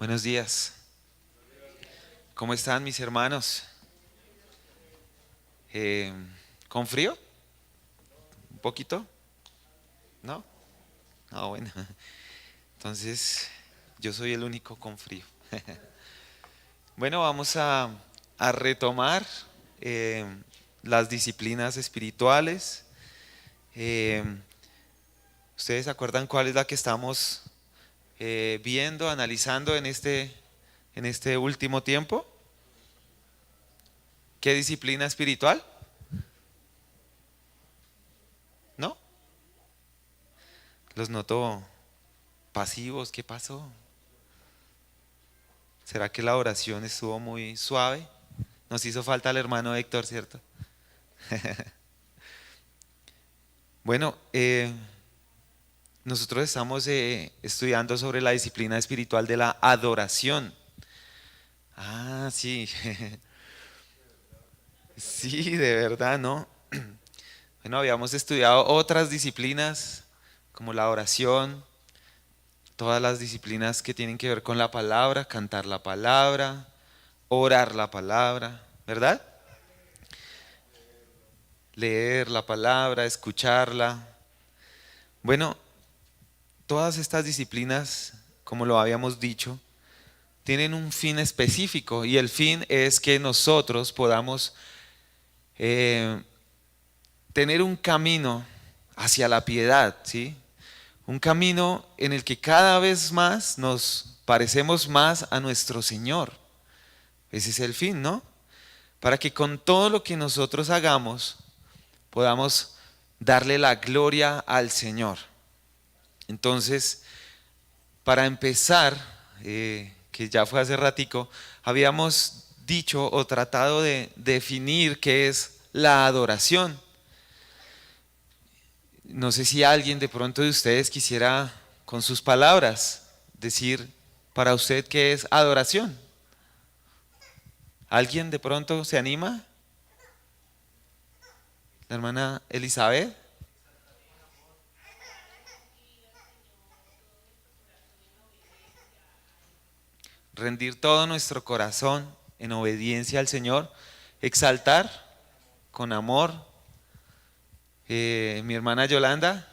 Buenos días. ¿Cómo están mis hermanos? Eh, ¿Con frío? ¿Un poquito? ¿No? Ah, bueno. Entonces, yo soy el único con frío. Bueno, vamos a retomar eh, las disciplinas espirituales. Eh, ¿Ustedes se acuerdan cuál es la que estamos viendo, analizando en este último tiempo? ¿Qué disciplina espiritual? ¿No? Los noto pasivos. ¿Qué pasó? ¿Será que la oración estuvo muy suave? Nos hizo falta el hermano Héctor, ¿cierto? Bueno, nosotros estamos estudiando sobre la disciplina espiritual de la adoración. Ah, sí. Sí, de verdad, ¿no? Bueno, habíamos estudiado otras disciplinas como la oración, todas las disciplinas que tienen que ver con la palabra, cantar la palabra, orar la palabra, ¿verdad? Leer la palabra, escucharla. Bueno, todas estas disciplinas, como lo habíamos dicho, tienen un fin específico y el fin es que nosotros podamos eh, tener un camino hacia la piedad, ¿sí? Un camino en el que cada vez más nos parecemos más a nuestro Señor. Ese es el fin, ¿no? Para que con todo lo que nosotros hagamos podamos darle la gloria al Señor. Entonces, para empezar, que ya fue hace ratico, habíamos dicho o tratado de definir qué es la adoración. No sé si alguien de pronto de ustedes quisiera con sus palabras decir para usted qué es adoración. ¿Alguien de pronto se anima? La hermana Elizabeth. Rendir todo nuestro corazón en obediencia al Señor, exaltar con amor. Mi hermana Yolanda.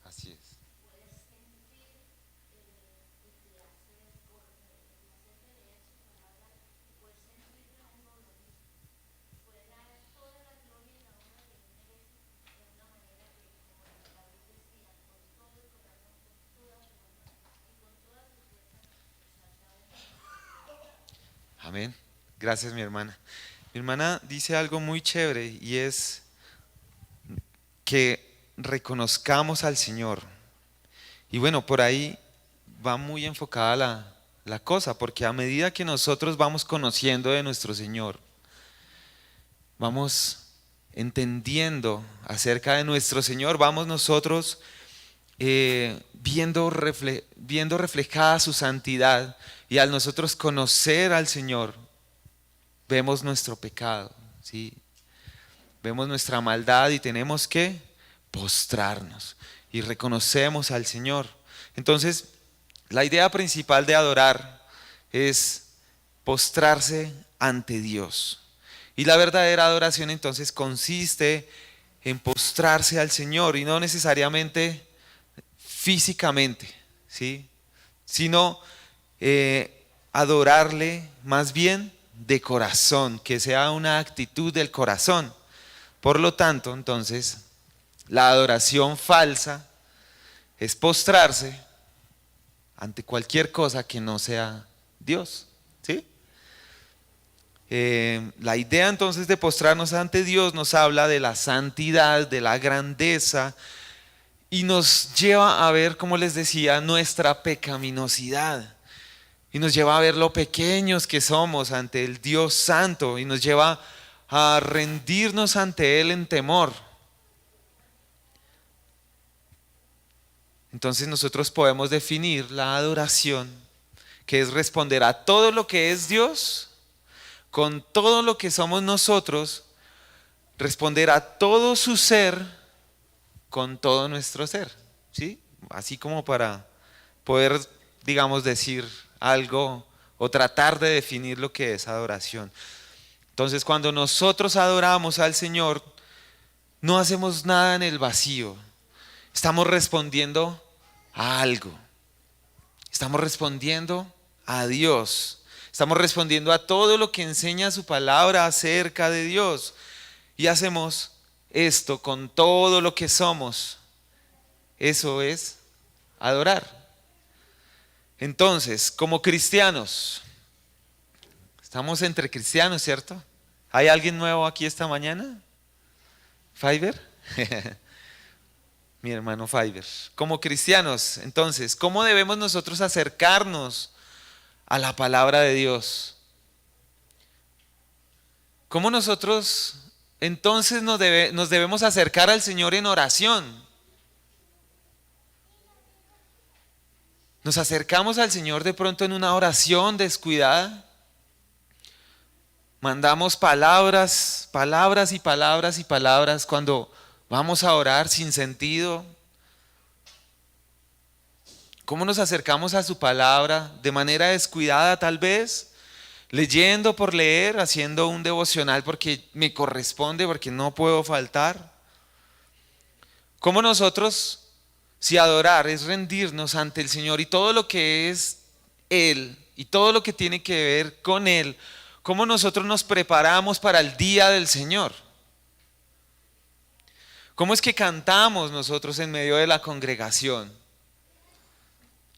Así es. Amén. Gracias, mi hermana. Mi hermana dice algo muy chévere y es que reconozcamos al Señor. Y bueno, por ahí va muy enfocada la cosa, porque a medida que nosotros vamos conociendo de nuestro Señor, vamos entendiendo acerca de nuestro Señor, vamos nosotros viendo reflejada su santidad y al nosotros conocer al Señor, vemos nuestro pecado, ¿sí? Vemos nuestra maldad y tenemos que postrarnos y reconocemos al Señor. Entonces, la idea principal de adorar es postrarse ante Dios. Y la verdadera adoración entonces consiste en postrarse al Señor y no necesariamente físicamente, ¿sí? Sino adorarle más bien de corazón, que sea una actitud del corazón. Por lo tanto, entonces, la adoración falsa es postrarse ante cualquier cosa que no sea Dios, ¿sí? La idea entonces de postrarnos ante Dios nos habla de la santidad, de la grandeza y nos lleva a ver, como les decía, nuestra pecaminosidad y nos lleva a ver lo pequeños que somos ante el Dios Santo y nos lleva a rendirnos ante Él en temor. Entonces nosotros podemos definir la adoración, que es responder a todo lo que es Dios, con todo lo que somos nosotros, responder a todo su ser, con todo nuestro ser, ¿sí? Así como para poder, digamos, decir algo o tratar de definir lo que es adoración. Entonces, cuando nosotros adoramos al Señor, no hacemos nada en el vacío. Estamos respondiendo a algo. Estamos respondiendo a Dios. Estamos respondiendo a todo lo que enseña su palabra acerca de Dios. Y hacemos esto con todo lo que somos. Eso es adorar. Entonces, como cristianos, estamos entre cristianos, ¿cierto? ¿Hay alguien nuevo aquí esta mañana? ¿Fiverr? Mi hermano Fiverr. Como cristianos, entonces, ¿cómo debemos nosotros acercarnos a la palabra de Dios? ¿Cómo nosotros entonces nos debemos acercar al Señor en oración? ¿Nos acercamos al Señor de pronto en una oración descuidada? Mandamos palabras, palabras y palabras y palabras cuando vamos a orar sin sentido. ¿Cómo nos acercamos a su palabra? De manera descuidada tal vez, leyendo por leer, haciendo un devocional porque me corresponde, porque no puedo faltar. ¿Cómo nosotros, si adorar es rendirnos ante el Señor y todo lo que es Él y todo lo que tiene que ver con Él, cómo nosotros nos preparamos para el día del Señor? ¿Cómo es que cantamos nosotros en medio de la congregación?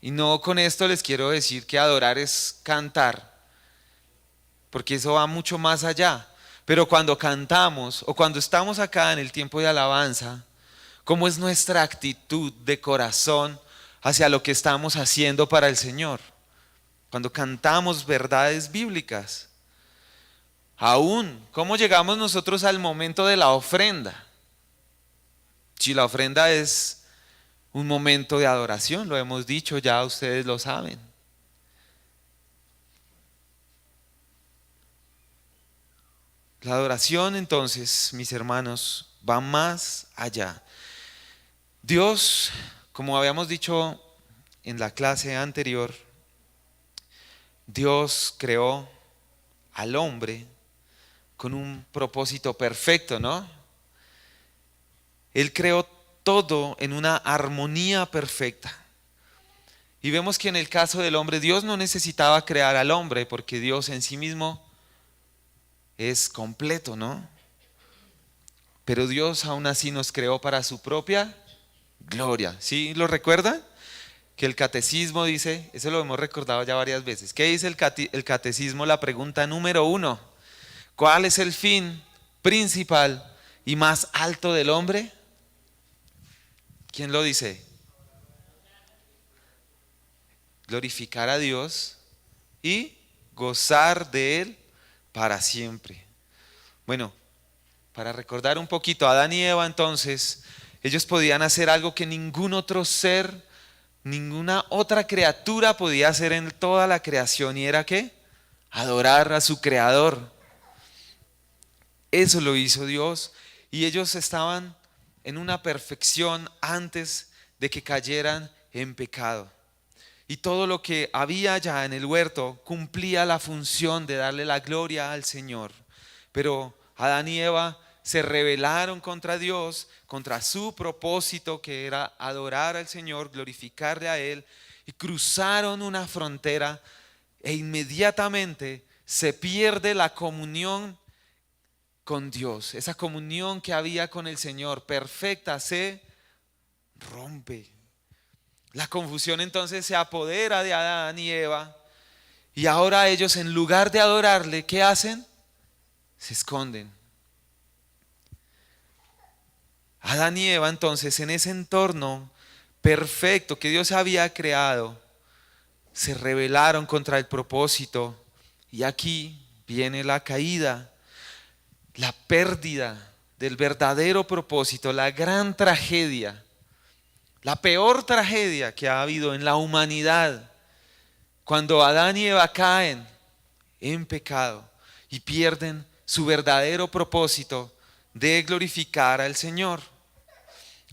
Y no con esto les quiero decir que adorar es cantar, porque eso va mucho más allá. Pero cuando cantamos o cuando estamos acá en el tiempo de alabanza, ¿cómo es nuestra actitud de corazón hacia lo que estamos haciendo para el Señor? Cuando cantamos verdades bíblicas. Aún, ¿cómo llegamos nosotros al momento de la ofrenda? Si la ofrenda es un momento de adoración, lo hemos dicho, ya ustedes lo saben. La adoración entonces, mis hermanos, va más allá. Dios, como habíamos dicho en la clase anterior, Dios creó al hombre con un propósito perfecto, ¿no? Él creó todo en una armonía perfecta. Y vemos que en el caso del hombre, Dios no necesitaba crear al hombre porque Dios en sí mismo es completo, ¿no? Pero Dios aún así nos creó para su propia gloria. ¿Sí lo recuerdan? Que el catecismo dice, eso lo hemos recordado ya varias veces. ¿Qué dice el catecismo? La pregunta número 1. ¿Cuál es el fin principal y más alto del hombre? ¿Quién lo dice? Glorificar a Dios y gozar de Él para siempre. Bueno, para recordar un poquito, Adán y Eva entonces, ellos podían hacer algo que ningún otro ser, ninguna otra criatura podía hacer en toda la creación, y era ¿qué? Adorar a su creador. Eso lo hizo Dios, y ellos estaban en una perfección antes de que cayeran en pecado. Y todo lo que había ya en el huerto cumplía la función de darle la gloria al Señor. Pero Adán y Eva se rebelaron contra Dios, contra su propósito que era adorar al Señor, glorificarle a Él, y cruzaron una frontera e inmediatamente se pierde la comunión con Dios. Esa comunión que había con el Señor perfecta se rompe. La confusión entonces se apodera de Adán y Eva, y ahora ellos, en lugar de adorarle, ¿qué hacen? Se esconden. Adán y Eva entonces, en ese entorno perfecto que Dios había creado, se rebelaron contra el propósito, y aquí viene la caída, la pérdida del verdadero propósito, la gran tragedia la peor tragedia que ha habido en la humanidad, cuando Adán y Eva caen en pecado y pierden su verdadero propósito de glorificar al Señor.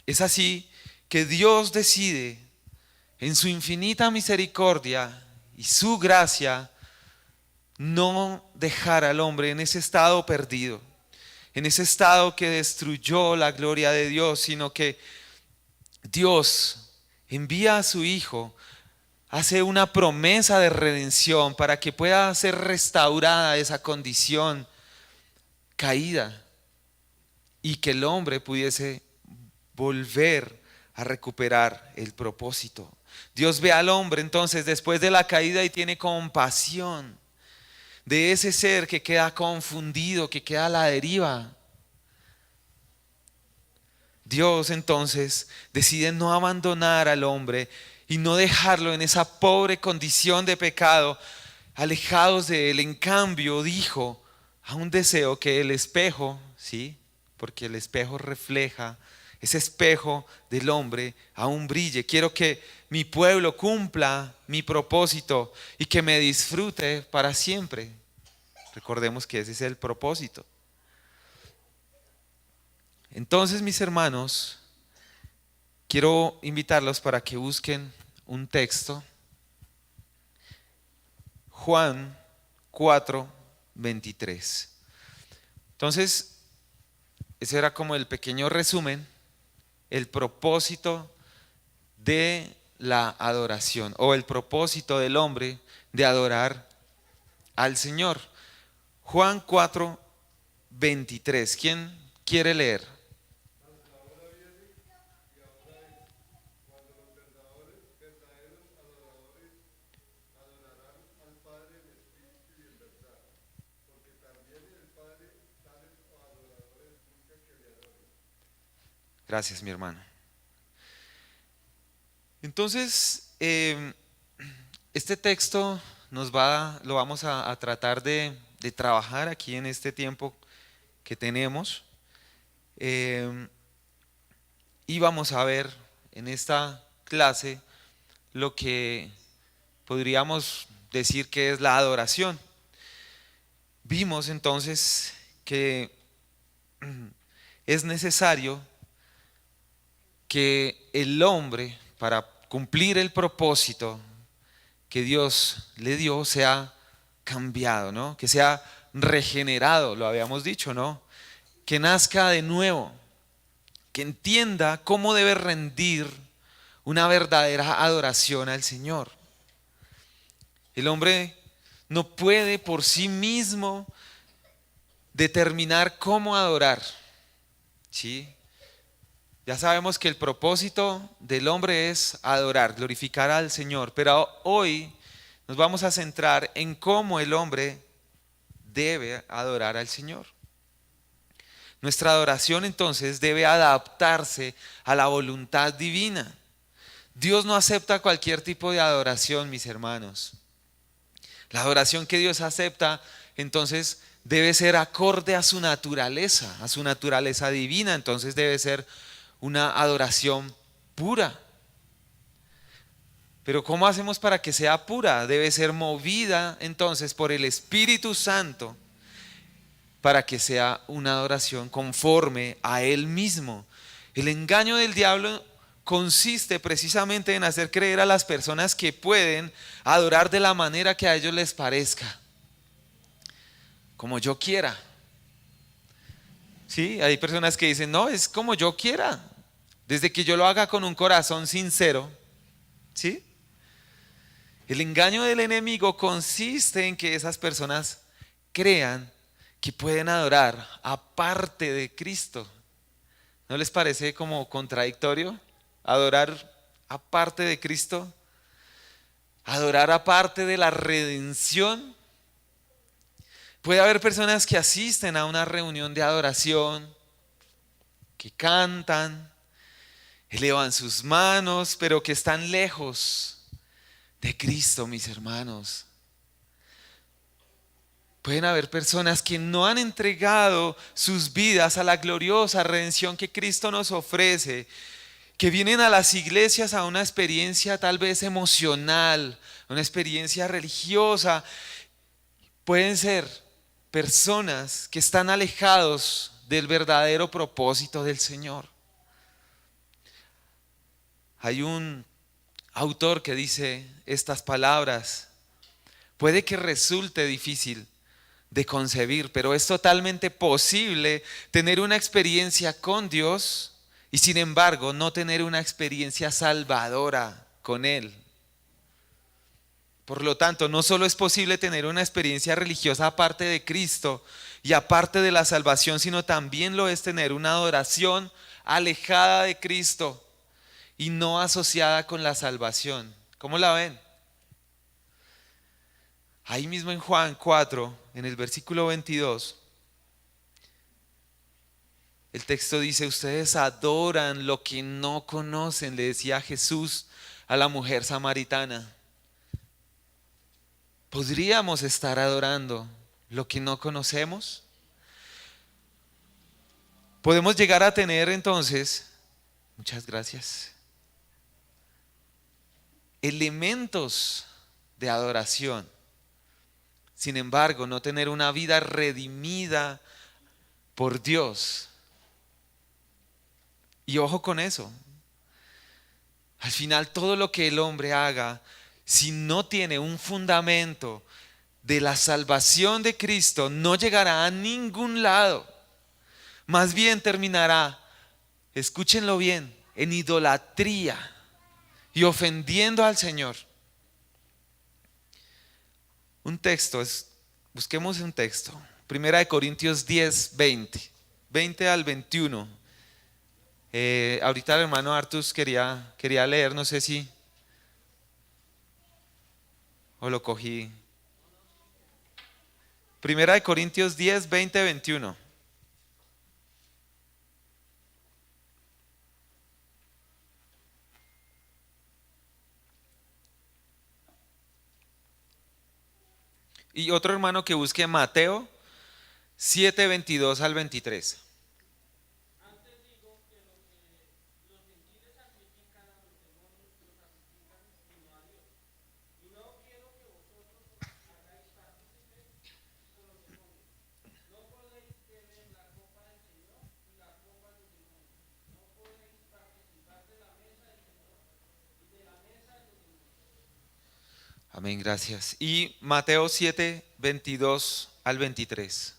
Es así que Dios decide, en su infinita misericordia y su gracia, no dejar al hombre en ese estado perdido, en ese estado que destruyó la gloria de Dios, sino que Dios envía a su Hijo, hace una promesa de redención para que pueda ser restaurada esa condición caída y que el hombre pudiese volver a recuperar el propósito. Dios ve al hombre entonces después de la caída y tiene compasión de ese ser que queda confundido, que queda a la deriva. Dios entonces decide no abandonar al hombre y no dejarlo en esa pobre condición de pecado, alejados de él. En cambio, dijo a un deseo que el espejo, ¿sí? Porque el espejo refleja, ese espejo del hombre aún brille. Quiero que mi pueblo cumpla mi propósito y que me disfrute para siempre. Recordemos que ese es el propósito. Entonces, mis hermanos, quiero invitarlos para que busquen un texto. Juan 4:23. Entonces, ese era como el pequeño resumen, el propósito de la adoración o el propósito del hombre de adorar al Señor. Juan 4:23. ¿Quién quiere leer? Gracias, mi hermano. Entonces, este texto lo vamos a tratar de trabajar aquí en este tiempo que tenemos. Y vamos a ver en esta clase lo que podríamos decir que es la adoración. Vimos entonces que es necesario que el hombre, para cumplir el propósito que Dios le dio, sea cambiado, ¿no? Que sea regenerado, lo habíamos dicho, ¿no? Que nazca de nuevo, que entienda cómo debe rendir una verdadera adoración al Señor. El hombre no puede por sí mismo determinar cómo adorar, ¿sí? Ya sabemos que el propósito del hombre es adorar, glorificar al Señor, pero hoy nos vamos a centrar en cómo el hombre debe adorar al Señor. Nuestra adoración entonces debe adaptarse a la voluntad divina. Dios no acepta cualquier tipo de adoración, mis hermanos. La adoración que Dios acepta entonces debe ser acorde a su naturaleza divina, entonces debe ser una adoración pura. Pero ¿cómo hacemos para que sea pura? Debe ser movida entonces por el Espíritu Santo para que sea una adoración conforme a Él mismo. El engaño del diablo consiste precisamente en hacer creer a las personas que pueden adorar de la manera que a ellos les parezca, como yo quiera. Sí, hay personas que dicen, no, es como yo quiera, desde que yo lo haga con un corazón sincero. ¿Sí? El engaño del enemigo consiste en que esas personas crean que pueden adorar aparte de Cristo. ¿No les parece como contradictorio adorar aparte de Cristo? Adorar aparte de la redención. Puede haber personas que asisten a una reunión de adoración, que cantan, elevan sus manos, pero que están lejos de Cristo, mis hermanos. Pueden haber personas que no han entregado sus vidas a la gloriosa redención que Cristo nos ofrece, que vienen a las iglesias a una experiencia tal vez emocional, una experiencia religiosa. Pueden ser personas que están alejados del verdadero propósito del Señor. Hay un autor que dice estas palabras: puede que resulte difícil de concebir, pero es totalmente posible tener una experiencia con Dios y sin embargo no tener una experiencia salvadora con Él. Por lo tanto, no solo es posible tener una experiencia religiosa aparte de Cristo y aparte de la salvación, sino también lo es tener una adoración alejada de Cristo y no asociada con la salvación. ¿Cómo la ven? Ahí mismo en Juan 4, en el versículo 22, el texto dice: ustedes adoran lo que no conocen, le decía Jesús a la mujer samaritana. ¿Podríamos estar adorando lo que no conocemos? Podemos llegar a tener entonces, muchas gracias, elementos de adoración. Sin embargo, no tener una vida redimida por Dios. Y ojo con eso. Al final, todo lo que el hombre haga, si no tiene un fundamento de la salvación de Cristo, no llegará a ningún lado. Más bien terminará, escúchenlo bien, en idolatría y ofendiendo al Señor. Un texto, busquemos un texto. Primera de Corintios 10, 20 al 21. Ahorita el hermano Artus quería leer, no sé si o lo cogí. Primera de Corintios 10, 20, 21. Y otro hermano que busque Mateo 7, 22 al 23. Amén, gracias. Y Mateo 7, 22 al 23.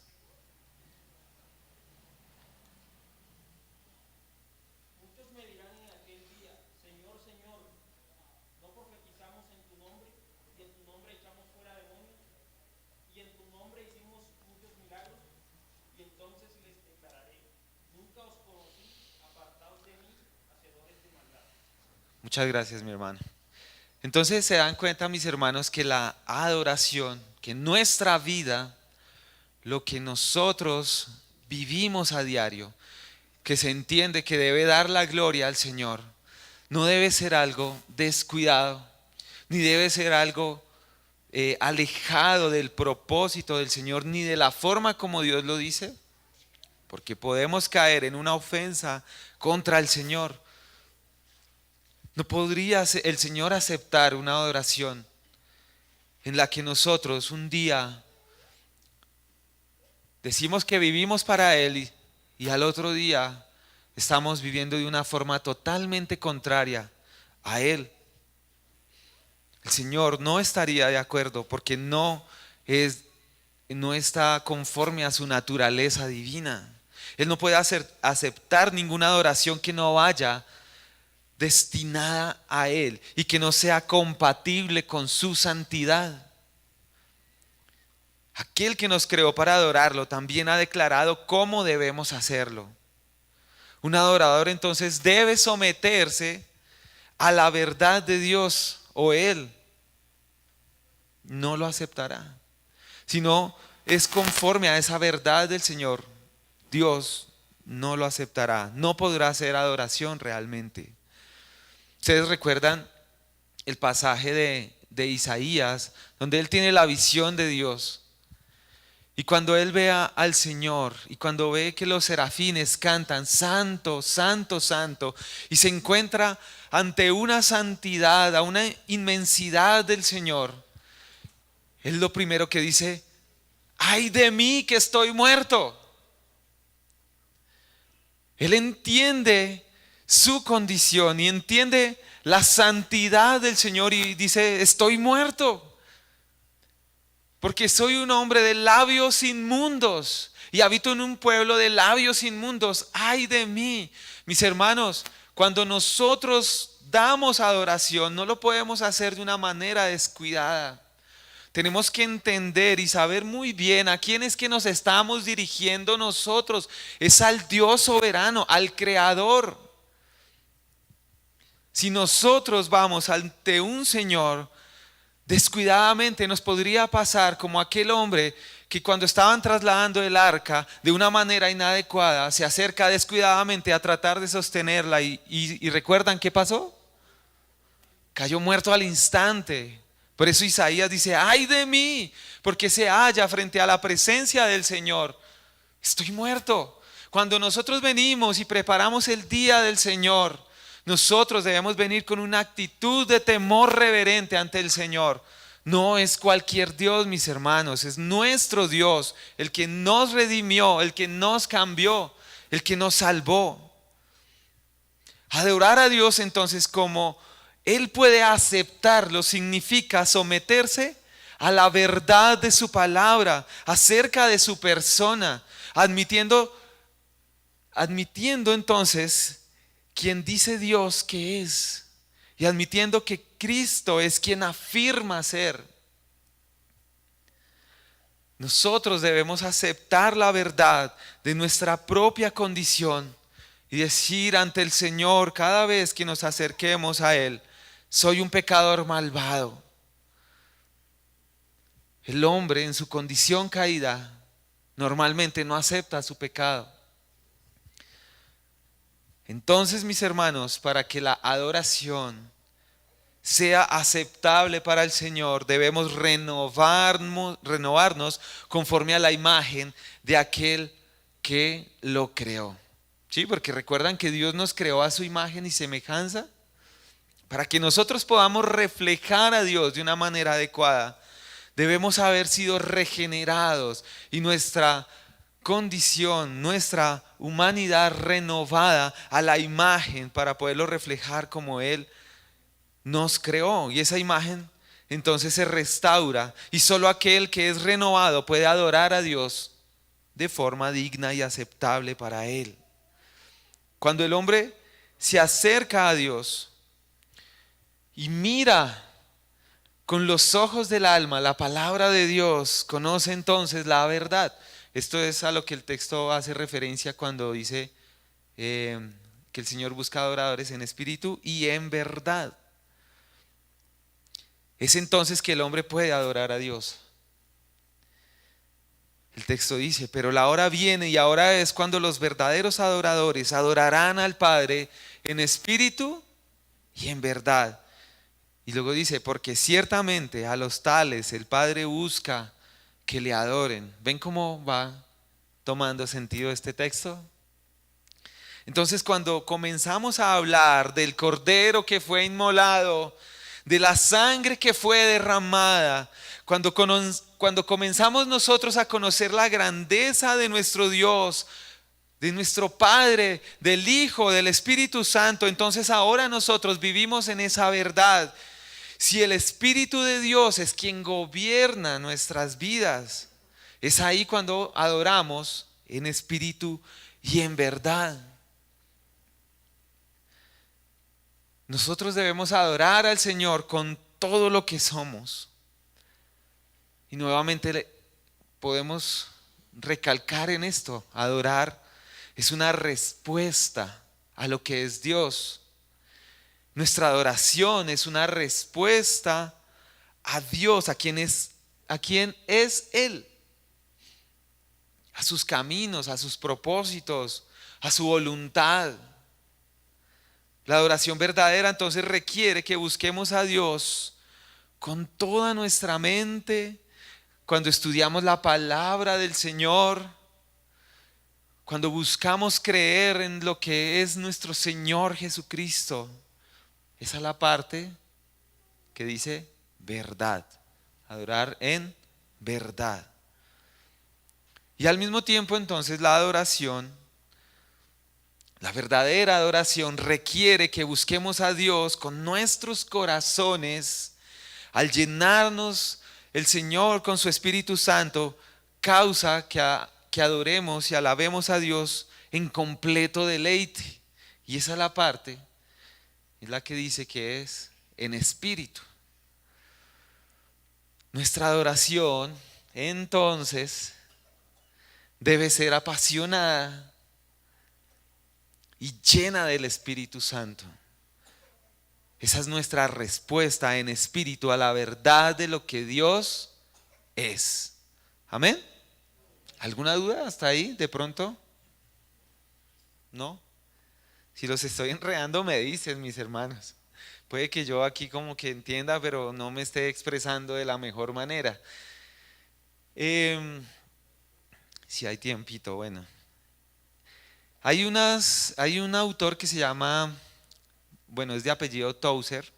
Muchas gracias, mi hermano. Entonces se dan cuenta, mis hermanos, que la adoración, que nuestra vida, lo que nosotros vivimos a diario, que se entiende que debe dar la gloria al Señor, no debe ser algo descuidado, ni debe ser algo alejado del propósito del Señor, ni de la forma como Dios lo dice, porque podemos caer en una ofensa contra el Señor. No podría el Señor aceptar una adoración en la que nosotros un día decimos que vivimos para Él y al otro día estamos viviendo de una forma totalmente contraria a Él. El Señor no estaría de acuerdo porque no está conforme a su naturaleza divina. Él no puede aceptar ninguna adoración que no vaya destinada a Él y que no sea compatible con su santidad. Aquel que nos creó para adorarlo también ha declarado cómo debemos hacerlo. Un adorador entonces debe someterse a la verdad de Dios o Él no lo aceptará. Si no es conforme a esa verdad del Señor, Dios no lo aceptará, no podrá hacer adoración realmente. Ustedes recuerdan el pasaje de Isaías, donde él tiene la visión de Dios Y cuando él vea al Señor y cuando ve que los serafines cantan santo, santo, santo, y se encuentra ante una santidad, a una inmensidad del Señor, él lo primero que dice: ¡ay de mí que estoy muerto! Él entiende su condición y entiende la santidad del Señor y dice: estoy muerto, porque soy un hombre de labios inmundos y habito en un pueblo de labios inmundos. ¡Ay de mí! Mis hermanos, cuando nosotros damos adoración, no lo podemos hacer de una manera descuidada. Tenemos que entender y saber muy bien a quién es que nos estamos dirigiendo nosotros. Es al Dios soberano, al Creador. Si nosotros vamos ante un Señor descuidadamente, nos podría pasar como aquel hombre que cuando estaban trasladando el arca de una manera inadecuada, se acerca descuidadamente a tratar de sostenerla y ¿recuerdan qué pasó? Cayó muerto al instante. Por eso Isaías dice: ¡ay de mí! Porque se halla frente a la presencia del Señor. Estoy muerto. Cuando nosotros venimos y preparamos el día del Señor, nosotros debemos venir con una actitud de temor reverente ante el Señor. No es cualquier Dios, mis hermanos, es nuestro Dios, el que nos redimió, el que nos cambió, el que nos salvó. Adorar a Dios entonces como Él puede aceptarlo significa someterse a la verdad de su palabra acerca de su persona, admitiendo entonces quien dice Dios que es y admitiendo que Cristo es quien afirma ser. Nosotros debemos aceptar la verdad de nuestra propia condición y decir ante el Señor cada vez que nos acerquemos a Él: soy un pecador malvado. El hombre en su condición caída normalmente no acepta su pecado. Entonces, mis hermanos, para que la adoración sea aceptable para el Señor, debemos renovarnos conforme a la imagen de aquel que lo creó. ¿Sí? Porque recuerdan que Dios nos creó a su imagen y semejanza. Para que nosotros podamos reflejar a Dios de una manera adecuada, debemos haber sido regenerados y nuestra condición, nuestra humanidad renovada a la imagen para poderlo reflejar como Él nos creó. Y esa imagen entonces se restaura y solo aquel que es renovado puede adorar a Dios de forma digna y aceptable para Él. Cuando el hombre se acerca a Dios y mira con los ojos del alma la palabra de Dios, conoce entonces la verdad. Esto es a lo que el texto hace referencia cuando dice que el Señor busca adoradores en espíritu y en verdad. Es entonces que el hombre puede adorar a Dios. El texto dice: pero la hora viene y ahora es cuando los verdaderos adoradores adorarán al Padre en espíritu y en verdad. Y luego dice: porque ciertamente a los tales el Padre busca que le adoren. ¿Ven cómo va tomando sentido este texto? Entonces, cuando comenzamos a hablar del Cordero que fue inmolado, de la sangre que fue derramada, cuando comenzamos nosotros a conocer la grandeza de nuestro Dios, de nuestro Padre, del Hijo, del Espíritu Santo, entonces ahora nosotros vivimos en esa verdad. Si el Espíritu de Dios es quien gobierna nuestras vidas, es ahí cuando adoramos en espíritu y en verdad. Nosotros debemos adorar al Señor con todo lo que somos. Y nuevamente podemos recalcar en esto: adorar es una respuesta a lo que es Dios. Nuestra adoración es una respuesta a Dios, a quien es Él, a sus caminos, a sus propósitos, a su voluntad. La adoración verdadera entonces requiere que busquemos a Dios con toda nuestra mente, cuando estudiamos la palabra del Señor, cuando buscamos creer en lo que es nuestro Señor Jesucristo. Esa es la parte que dice verdad, adorar en verdad. Y al mismo tiempo entonces la adoración, la verdadera adoración requiere que busquemos a Dios con nuestros corazones. Al llenarnos el Señor con su Espíritu Santo, causa que adoremos y alabemos a Dios en completo deleite. Y esa es la parte, es la que dice que es en espíritu. Nuestra adoración, entonces, debe ser apasionada y llena del Espíritu Santo. Esa es nuestra respuesta en espíritu a la verdad de lo que Dios es. Amén. ¿Alguna duda hasta ahí de pronto? ¿No? Si los estoy enredando me dicen, mis hermanos. Puede que yo aquí como que entienda, pero no me esté expresando de la mejor manera. Si hay tiempito, bueno. Hay un autor que se llama, bueno, es de apellido Tozer,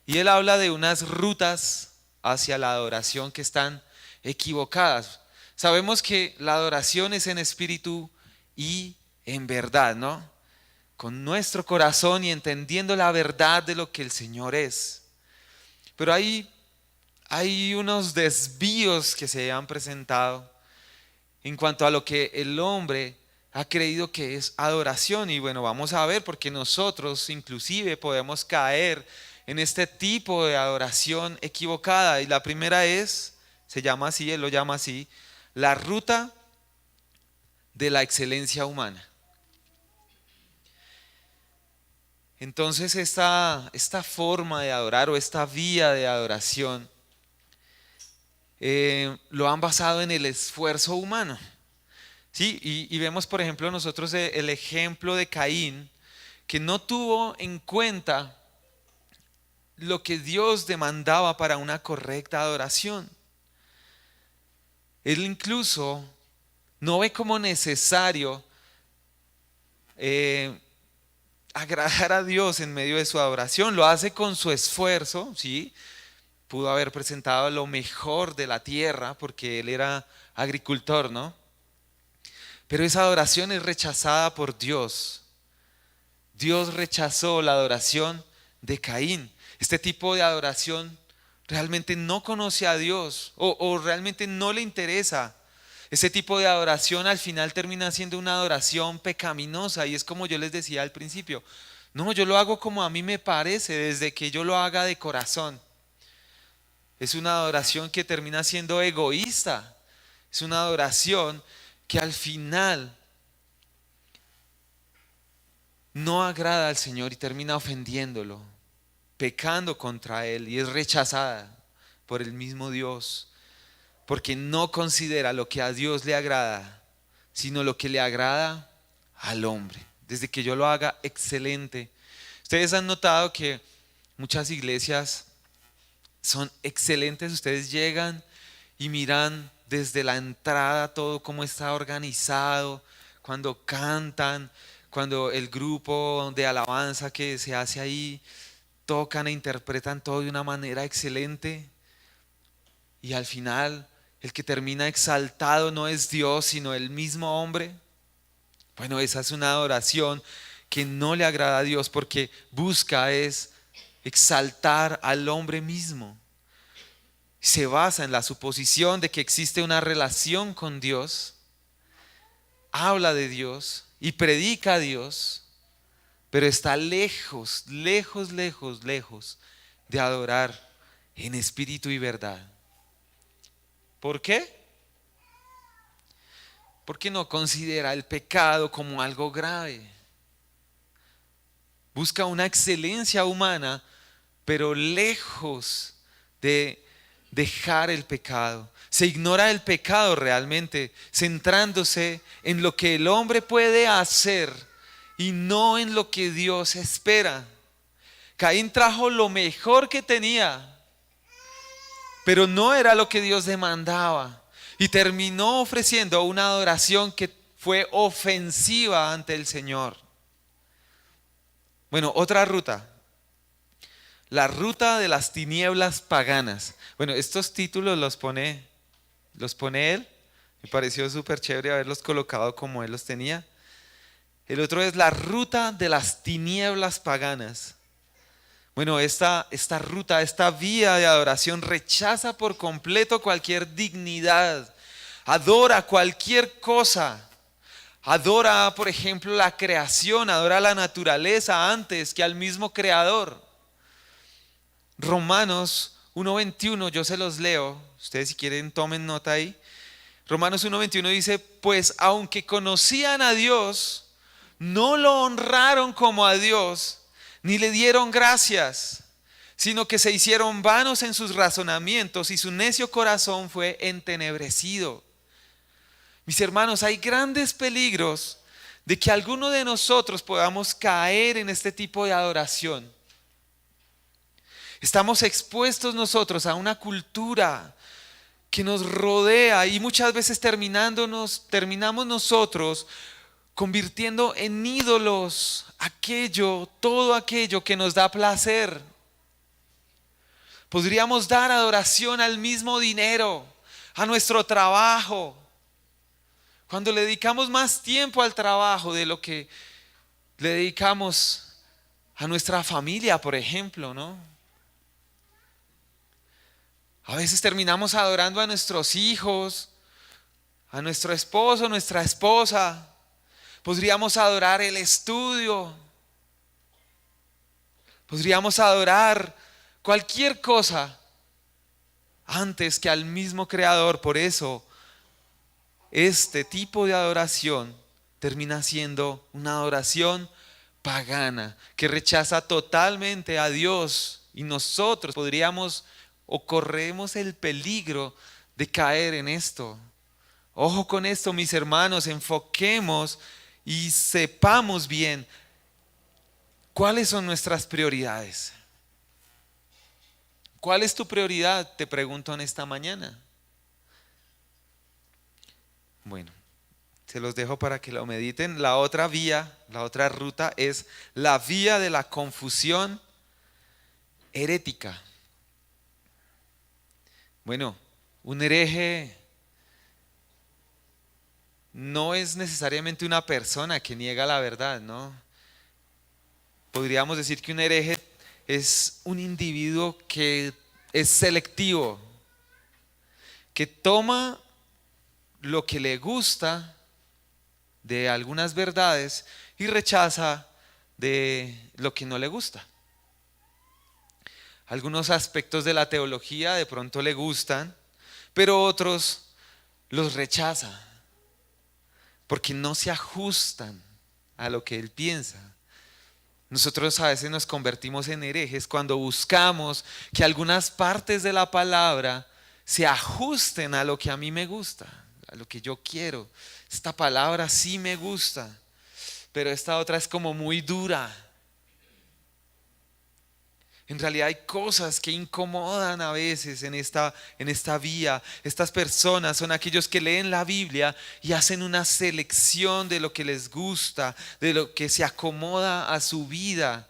y él habla de unas rutas hacia la adoración que están equivocadas. Sabemos que la adoración es en espíritu y en verdad, ¿no? Con nuestro corazón y entendiendo la verdad de lo que el Señor es. Pero hay unos desvíos que se han presentado en cuanto a lo que el hombre ha creído que es adoración. Y bueno, vamos a ver, porque nosotros inclusive podemos caer en este tipo de adoración equivocada. Y la primera es, se llama así, él lo llama así, la ruta de la excelencia humana. Entonces esta forma de adorar o esta vía de adoración lo han basado en el esfuerzo humano. ¿Sí? Y vemos, por ejemplo, nosotros el ejemplo de Caín, que no tuvo en cuenta lo que Dios demandaba para una correcta adoración. Él incluso no ve como necesario agradar a Dios en medio de su adoración. Lo hace con su esfuerzo, ¿sí? Pudo haber presentado lo mejor de la tierra porque él era agricultor, ¿no? Pero esa adoración es rechazada por Dios. Dios rechazó la adoración de Caín. Este tipo de adoración realmente no conoce a Dios o realmente no le interesa. Ese tipo de adoración al final termina siendo una adoración pecaminosa, y es como yo les decía al principio. No, yo lo hago como a mí me parece, desde que yo lo haga de corazón. Es una adoración que termina siendo egoísta. Es una adoración que al final no agrada al Señor y termina ofendiéndolo, pecando contra Él, y es rechazada por el mismo Dios, porque no considera lo que a Dios le agrada, sino lo que le agrada al hombre. Desde que yo lo haga excelente. Ustedes han notado que muchas iglesias son excelentes. Ustedes llegan y miran desde la entrada todo cómo está organizado, cuando cantan, cuando el grupo de alabanza que se hace ahí tocan e interpretan todo de una manera excelente, y al final el que termina exaltado no es Dios sino el mismo hombre. Bueno, esa es una adoración que no le agrada a Dios, porque busca es exaltar al hombre mismo. Se basa en la suposición de que existe una relación con Dios, habla de Dios y predica a Dios, pero está lejos, lejos, lejos, lejos de adorar en espíritu y verdad. ¿Por qué? Porque no considera el pecado como algo grave. Busca una excelencia humana, pero lejos de dejar el pecado. Se ignora el pecado realmente, centrándose en lo que el hombre puede hacer y no en lo que Dios espera. Caín trajo lo mejor que tenía, pero no era lo que Dios demandaba. Y terminó ofreciendo una adoración que fue ofensiva ante el Señor. Bueno, otra ruta. La ruta de las tinieblas paganas. Bueno, estos títulos los pone él. Me pareció súper chévere haberlos colocado como él los tenía. El otro es la ruta de las tinieblas paganas. Bueno, esta ruta, esta vía de adoración rechaza por completo cualquier dignidad. Adora cualquier cosa. Adora, por ejemplo, la creación, adora la naturaleza antes que al mismo creador. Romanos 1:21, yo se los leo. Ustedes si quieren tomen nota ahí. Romanos 1:21 dice, pues aunque conocían a Dios, no lo honraron como a Dios, ni le dieron gracias, sino que se hicieron vanos en sus razonamientos y su necio corazón fue entenebrecido. Mis hermanos, hay grandes peligros de que alguno de nosotros podamos caer en este tipo de adoración. Estamos expuestos nosotros a una cultura que nos rodea y muchas veces terminamos nosotros convirtiendo en ídolos todo aquello que nos da placer. Podríamos dar adoración al mismo dinero, a nuestro trabajo. Cuando le dedicamos más tiempo al trabajo de lo que le dedicamos a nuestra familia, por ejemplo, ¿no? A veces terminamos adorando a nuestros hijos, a nuestro esposo, nuestra esposa. Podríamos adorar el estudio. Podríamos adorar cualquier cosa antes que al mismo Creador. Por eso, este tipo de adoración termina siendo una adoración pagana que rechaza totalmente a Dios. Y nosotros podríamos o corremos el peligro de caer en esto. Ojo con esto, mis hermanos, enfoquemos y sepamos bien cuáles son nuestras prioridades. ¿Cuál es tu prioridad? Te pregunto en esta mañana. Bueno, se los dejo para que lo mediten. La otra vía, la otra ruta es la vía de la confusión herética. Bueno, un hereje no es necesariamente una persona que niega la verdad, ¿no? Podríamos decir que un hereje es un individuo que es selectivo, que toma lo que le gusta de algunas verdades y rechaza de lo que no le gusta. Algunos aspectos de la teología de pronto le gustan, pero otros los rechaza porque no se ajustan a lo que él piensa. Nosotros a veces nos convertimos en herejes cuando buscamos que algunas partes de la palabra se ajusten a lo que a mí me gusta, a lo que yo quiero. Esta palabra sí me gusta, pero esta otra es como muy dura. En realidad hay cosas que incomodan a veces en esta vía. Estas personas son aquellos que leen la Biblia y hacen una selección de lo que les gusta, de lo que se acomoda a su vida.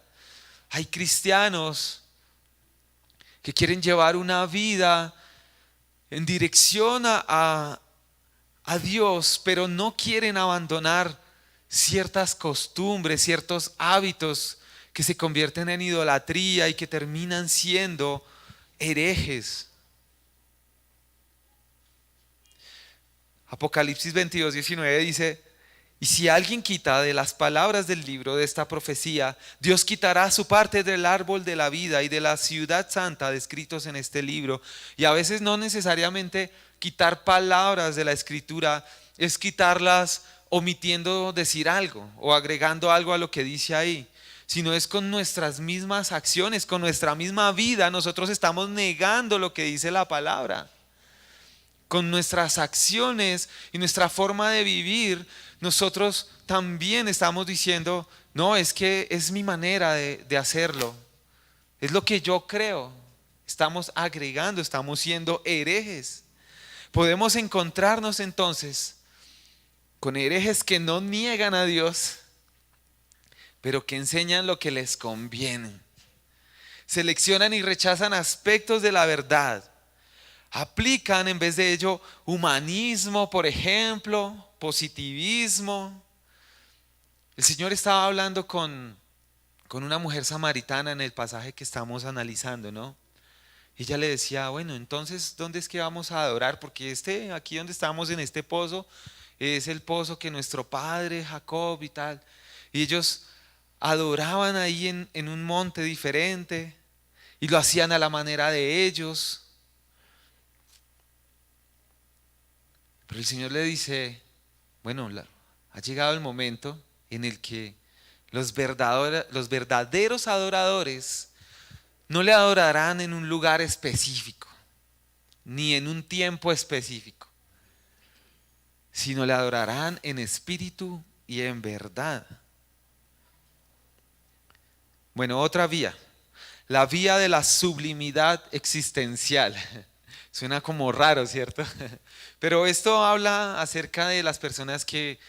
Hay cristianos que quieren llevar una vida en dirección a Dios, pero no quieren abandonar ciertas costumbres, ciertos hábitos que se convierten en idolatría y que terminan siendo herejes. Apocalipsis 22:19 dice: y si alguien quita de las palabras del libro de esta profecía, Dios quitará su parte del árbol de la vida y de la ciudad santa descritos en este libro. Y a veces no necesariamente quitar palabras de la escritura, es quitarlas omitiendo decir algo o agregando algo a lo que dice ahí, sino es con nuestras mismas acciones, con nuestra misma vida. Nosotros estamos negando lo que dice la palabra. Con nuestras acciones y nuestra forma de vivir, nosotros también estamos diciendo: no, es que es mi manera de hacerlo, es lo que yo creo. Estamos agregando, estamos siendo herejes. Podemos encontrarnos entonces con herejes que no niegan a Dios, pero que enseñan lo que les conviene. Seleccionan y rechazan aspectos de la verdad. Aplican en vez de ello humanismo, por ejemplo, positivismo. El Señor estaba hablando con una mujer samaritana en el pasaje que estamos analizando, ¿no? Y ella le decía, bueno, entonces, ¿dónde es que vamos a adorar? Porque aquí donde estamos en este pozo, es el pozo que nuestro padre Jacob y tal. Y ellos adoraban ahí en un monte diferente y lo hacían a la manera de ellos. Pero el Señor le dice, bueno, ha llegado el momento en el que los verdaderos adoradores no le adorarán en un lugar específico, ni en un tiempo específico, sino le adorarán en espíritu y en verdad. Bueno, otra vía, la vía de la sublimidad existencial. Suena como raro, ¿cierto? Pero esto habla acerca de las personas que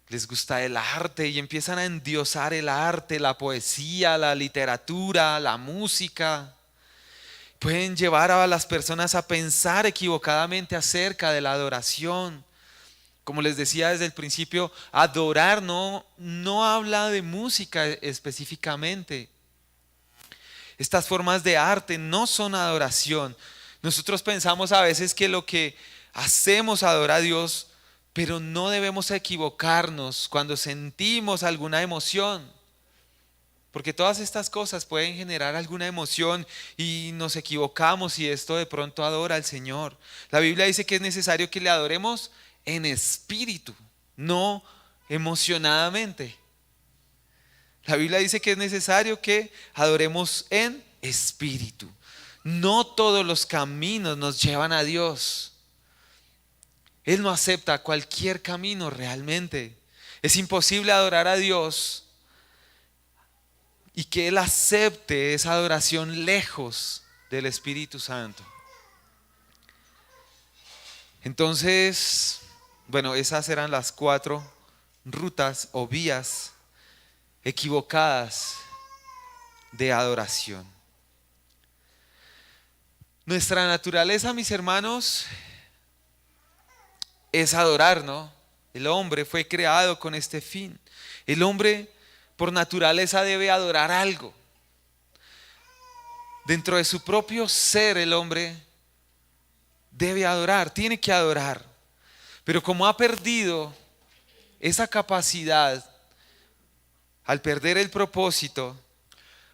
les gusta el arte y empiezan a endiosar el arte, la poesía, la literatura, la música. Pueden llevar a las personas a pensar equivocadamente acerca de la adoración. Como les decía desde el principio, adorar no habla de música específicamente. Estas formas de arte no son adoración. Nosotros pensamos a veces que lo que hacemos adora a Dios, pero no debemos equivocarnos cuando sentimos alguna emoción. Porque todas estas cosas pueden generar alguna emoción y nos equivocamos y esto de pronto adora al Señor. La Biblia dice que es necesario que le adoremos en espíritu, no emocionadamente. La Biblia dice que es necesario que adoremos en espíritu. No todos los caminos nos llevan a Dios. Él no acepta cualquier camino realmente. Es imposible adorar a Dios y que Él acepte esa adoración lejos del Espíritu Santo. Entonces, bueno, esas eran las 4 rutas o vías equivocadas de adoración. Nuestra naturaleza, mis hermanos, es adorar, ¿no? El hombre fue creado con este fin. El hombre por naturaleza debe adorar algo. Dentro de su propio ser el hombre debe adorar, tiene que adorar. Pero como ha perdido esa capacidad, al perder el propósito,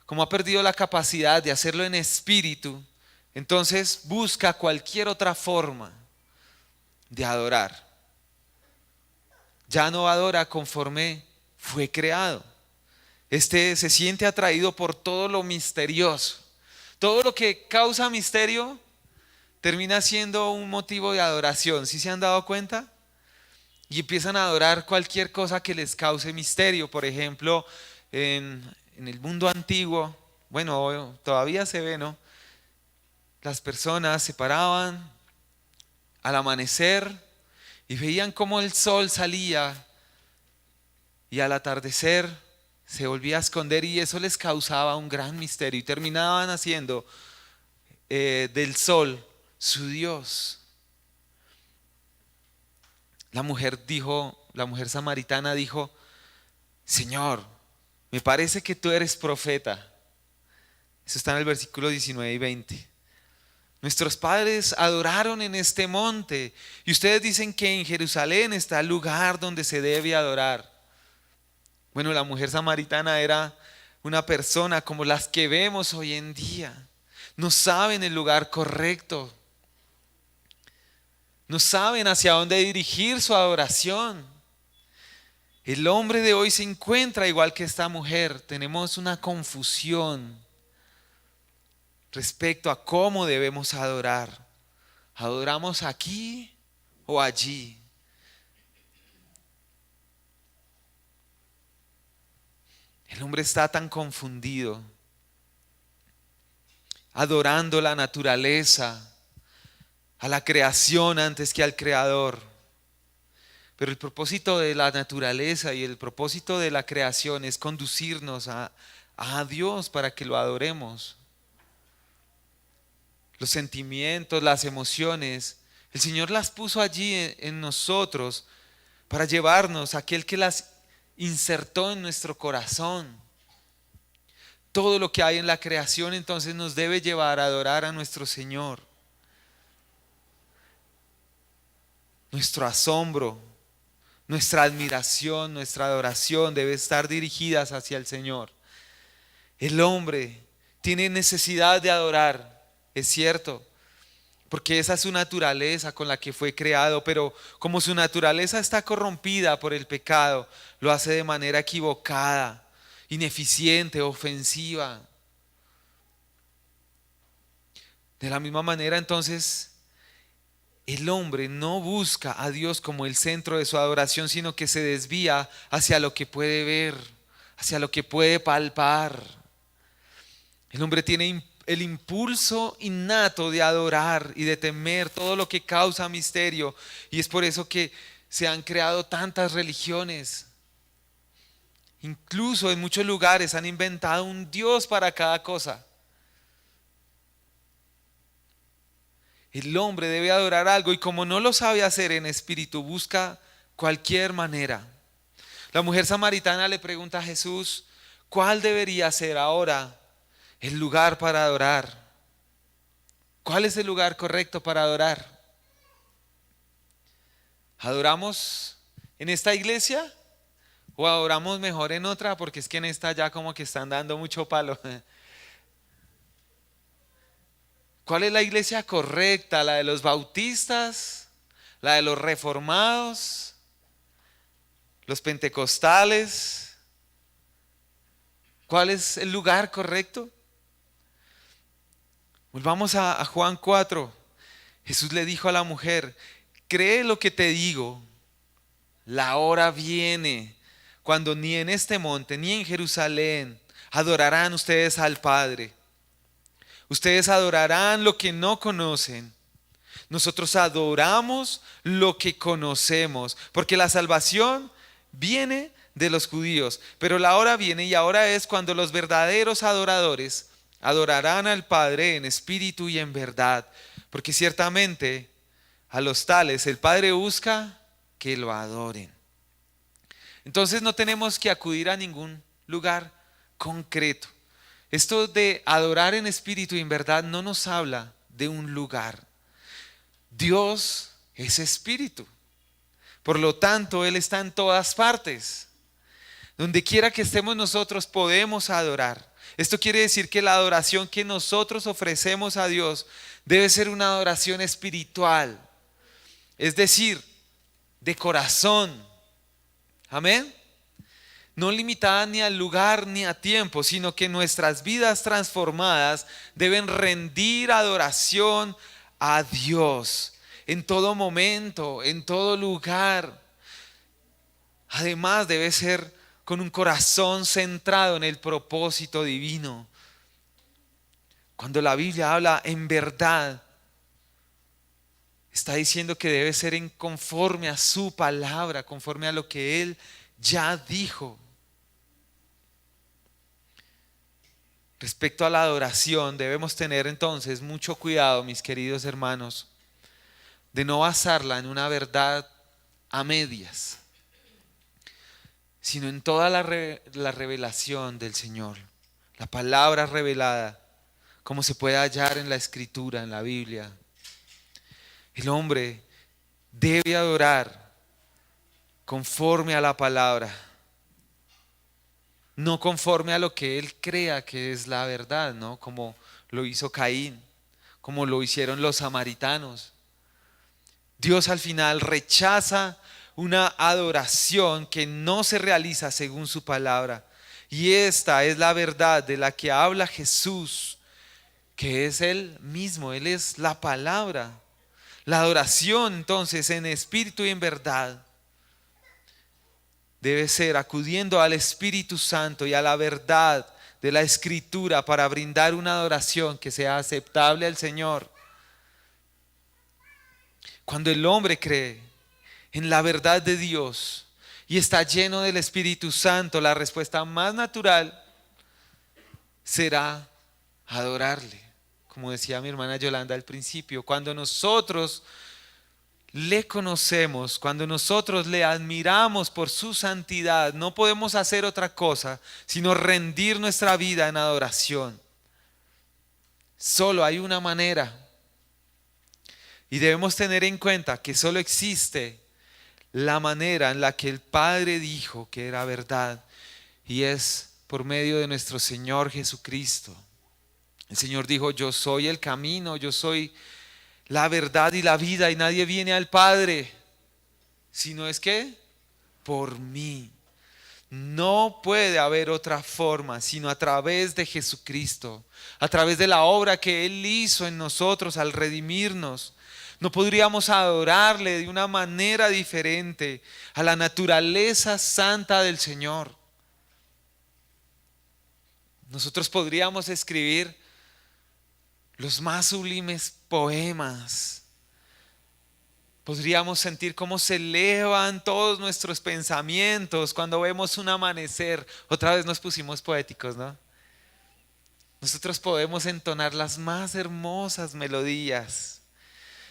como ha perdido la capacidad de hacerlo en espíritu, entonces busca cualquier otra forma de adorar. Ya no adora conforme fue creado. Se siente atraído por todo lo misterioso. Todo lo que causa misterio termina siendo un motivo de adoración. ¿Sí se han dado cuenta? Y empiezan a adorar cualquier cosa que les cause misterio. Por ejemplo, en el mundo antiguo, bueno, todavía se ve, ¿no? Las personas se paraban al amanecer y veían cómo el sol salía y al atardecer se volvía a esconder y eso les causaba un gran misterio y terminaban haciendo del sol su Dios. La mujer samaritana dijo, Señor, me parece que tú eres profeta. Eso está en el versículo 19 y 20. Nuestros padres adoraron en este monte y ustedes dicen que en Jerusalén está el lugar donde se debe adorar. Bueno, la mujer samaritana era una persona como las que vemos hoy en día. No saben el lugar correcto. No saben hacia dónde dirigir su adoración. El hombre de hoy se encuentra igual que esta mujer. Tenemos una confusión respecto a cómo debemos adorar. ¿Adoramos aquí o allí? El hombre está tan confundido. adorando la naturaleza, a la creación antes que al creador. Pero el propósito de la naturaleza y el propósito de la creación es conducirnos a Dios para que lo adoremos. Los sentimientos, las emociones, el Señor las puso allí en nosotros para llevarnos a aquel que las insertó en nuestro corazón. Todo lo que hay en la creación entonces nos debe llevar a adorar a nuestro Señor. Nuestro asombro, nuestra admiración, nuestra adoración debe estar dirigidas hacia el Señor. El hombre tiene necesidad de adorar, es cierto, porque esa es su naturaleza con la que fue creado, pero como su naturaleza está corrompida por el pecado, lo hace de manera equivocada, ineficiente, ofensiva. De la misma manera, entonces, el hombre no busca a Dios como el centro de su adoración, sino que se desvía hacia lo que puede ver, hacia lo que puede palpar. El hombre tiene el impulso innato de adorar y de temer todo lo que causa misterio, y es por eso que se han creado tantas religiones. Incluso en muchos lugares han inventado un Dios para cada cosa. El hombre debe adorar algo y como no lo sabe hacer en espíritu, busca cualquier manera. La mujer samaritana le pregunta a Jesús, ¿cuál debería ser ahora el lugar para adorar? ¿Cuál es el lugar correcto para adorar? ¿Adoramos en esta iglesia o adoramos mejor en otra? Porque es que en esta ya como que están dando mucho palo. ¿Cuál es la iglesia correcta? ¿La de los bautistas? ¿La de los reformados? ¿Los pentecostales? ¿Cuál es el lugar correcto? Volvamos a Juan 4. Jesús le dijo a la mujer, cree lo que te digo, la hora viene cuando ni en este monte ni en Jerusalén adorarán ustedes al Padre. Ustedes adorarán lo que no conocen. Nosotros adoramos lo que conocemos, porque la salvación viene de los judíos. Pero la hora viene y ahora es cuando los verdaderos adoradores adorarán al Padre en espíritu y en verdad. Porque ciertamente a los tales el Padre busca que lo adoren. Entonces no tenemos que acudir a ningún lugar concreto. Esto de adorar en espíritu y en verdad no nos habla de un lugar. Dios es espíritu. Por lo tanto, Él está en todas partes. Donde quiera que estemos nosotros podemos adorar. Esto quiere decir que la adoración que nosotros ofrecemos a Dios debe ser una adoración espiritual. Es decir, de corazón. Amén. No limitada ni al lugar ni a tiempo, sino que nuestras vidas transformadas deben rendir adoración a Dios en todo momento, en todo lugar. Además debe ser con un corazón centrado en el propósito divino. Cuando la Biblia habla en verdad, está diciendo que debe ser en conforme a su palabra, conforme a lo que Él ya dijo. Respecto a la adoración, debemos tener entonces mucho cuidado, mis queridos hermanos, de no basarla en una verdad a medias, sino en toda la revelación del Señor, la palabra revelada, como se puede hallar en la Escritura, en la Biblia. El hombre debe adorar conforme a la palabra, no conforme a lo que él crea que es la verdad, ¿no? Como lo hizo Caín, como lo hicieron los samaritanos. Dios al final rechaza una adoración que no se realiza según su palabra. Y esta es la verdad de la que habla Jesús, que es Él mismo, Él es la palabra. La adoración entonces en espíritu y en verdad debe ser acudiendo al Espíritu Santo y a la verdad de la Escritura para brindar una adoración que sea aceptable al Señor. Cuando el hombre cree en la verdad de Dios y está lleno del Espíritu Santo, la respuesta más natural será adorarle. Como decía mi hermana Yolanda al principio, cuando nosotros le conocemos, cuando nosotros le admiramos por su santidad, no podemos hacer otra cosa sino rendir nuestra vida en adoración. Solo hay una manera, y debemos tener en cuenta que solo existe la manera en la que el Padre dijo que era verdad, y es por medio de nuestro Señor Jesucristo. El Señor dijo: yo soy el camino, yo soy la verdad y la vida, y nadie viene al Padre sino es que por mí. No puede haber otra forma sino a través de Jesucristo, a través de la obra que Él hizo en nosotros al redimirnos. No podríamos adorarle de una manera diferente a la naturaleza santa del Señor. Nosotros podríamos escribir los más sublimes poemas. Podríamos sentir cómo se elevan todos nuestros pensamientos cuando vemos un amanecer. Otra vez nos pusimos poéticos, ¿no? Nosotros podemos entonar las más hermosas melodías,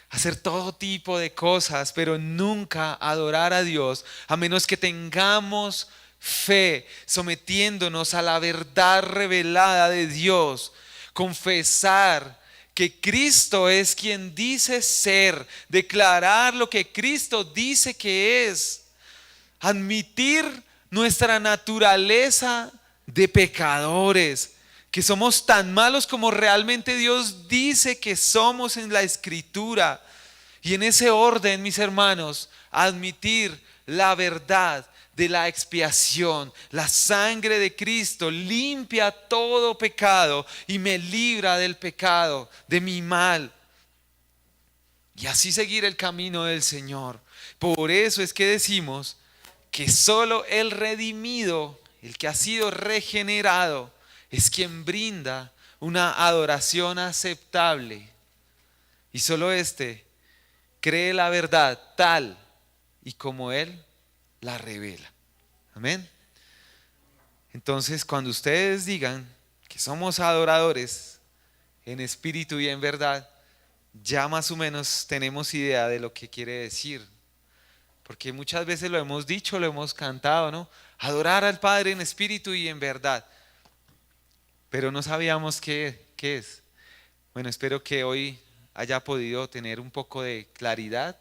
hacer todo tipo de cosas, pero nunca adorar a Dios a menos que tengamos fe, sometiéndonos a la verdad revelada de Dios, confesar que Cristo es quien dice ser, declarar lo que Cristo dice que es, admitir nuestra naturaleza de pecadores, que somos tan malos como realmente Dios dice que somos en la Escritura. Y en ese orden, mis hermanos, admitir la verdad de la expiación. La sangre de Cristo limpia todo pecado y me libra del pecado, de mi mal. Y así seguir el camino del Señor. Por eso es que decimos que solo el redimido, el que ha sido regenerado, es quien brinda una adoración aceptable. Y solo este cree la verdad tal y como Él la revela. Amén. Entonces, cuando ustedes digan que somos adoradores en espíritu y en verdad, ya más o menos tenemos idea de lo que quiere decir. Porque muchas veces lo hemos dicho, lo hemos cantado, ¿no? Adorar al Padre en espíritu y en verdad. Pero no sabíamos qué es. Bueno, espero que hoy haya podido tener un poco de claridad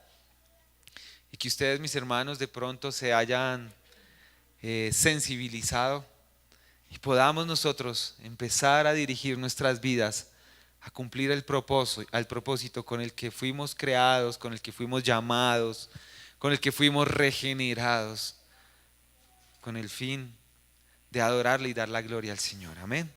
y que ustedes, mis hermanos, de pronto se hayan sensibilizado y podamos nosotros empezar a dirigir nuestras vidas a cumplir el propósito con el que fuimos creados, con el que fuimos llamados, con el que fuimos regenerados, con el fin de adorarle y dar la gloria al Señor. Amén.